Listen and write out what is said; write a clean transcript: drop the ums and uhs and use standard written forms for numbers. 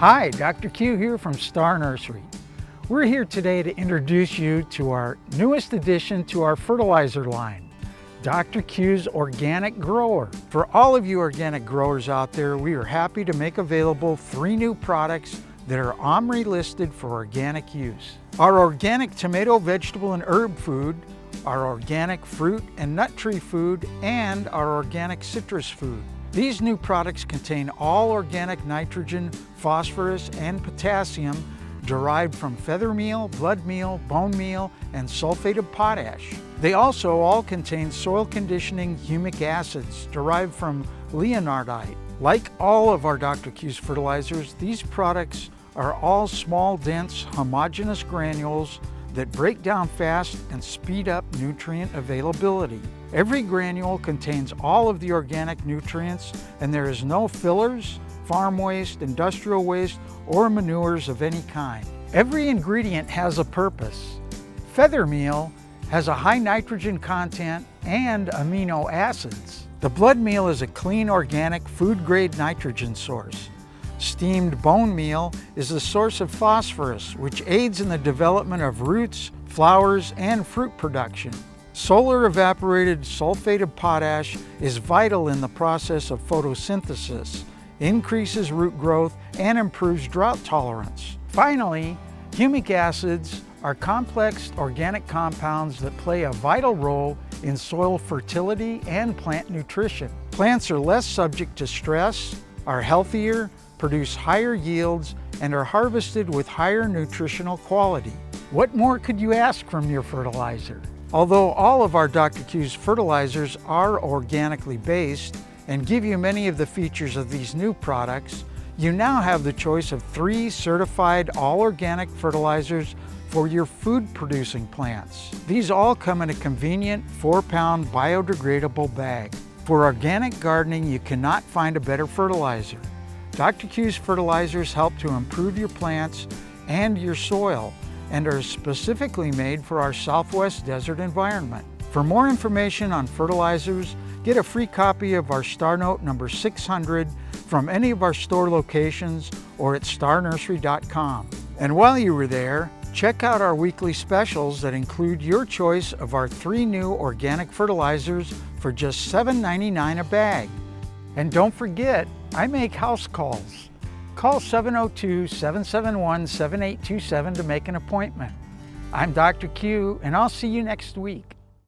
Hi, Dr. Q here from Star Nursery. We're here today to introduce you to our newest addition to our fertilizer line, Dr. Q's Organic Grower. For all of you organic growers out there, we are happy to make available 3 new products that are OMRI listed for organic use. Our organic tomato, vegetable, and herb food, our organic fruit and nut tree food, and our organic citrus food. These new products contain all organic nitrogen, phosphorus, and potassium derived from feather meal, blood meal, bone meal, and sulfate of potash. They also all contain soil conditioning humic acids derived from leonardite. Like all of our Dr. Q's fertilizers, these products are all small, dense, homogeneous granules that break down fast and speed up nutrient availability. Every granule contains all of the organic nutrients, and there is no fillers, farm waste, industrial waste, or manures of any kind. Every ingredient has a purpose. Feather meal has a high nitrogen content and amino acids. The blood meal is a clean, organic, food-grade nitrogen source. Steamed bone meal is a source of phosphorus, which aids in the development of roots, flowers, and fruit production. Solar evaporated sulfate of potash is vital in the process of photosynthesis, increases root growth, and improves drought tolerance. Finally, humic acids are complex organic compounds that play a vital role in soil fertility and plant nutrition. Plants are less subject to stress, are healthier, produce higher yields, and are harvested with higher nutritional quality. What more could you ask from your fertilizer? Although all of our Dr. Q's fertilizers are organically based and give you many of the features of these new products, you now have the choice of 3 certified all-organic fertilizers for your food-producing plants. These all come in a convenient 4-pound biodegradable bag. For organic gardening, you cannot find a better fertilizer. Dr. Q's fertilizers help to improve your plants and your soil and are specifically made for our Southwest desert environment. For more information on fertilizers, get a free copy of our Star Note number 600 from any of our store locations or at starnursery.com. And while you were there, check out our weekly specials that include your choice of our 3 new organic fertilizers for just $7.99 a bag. And don't forget, I make house calls. Call 702-771-7827 to make an appointment. I'm Dr. Q, and I'll see you next week.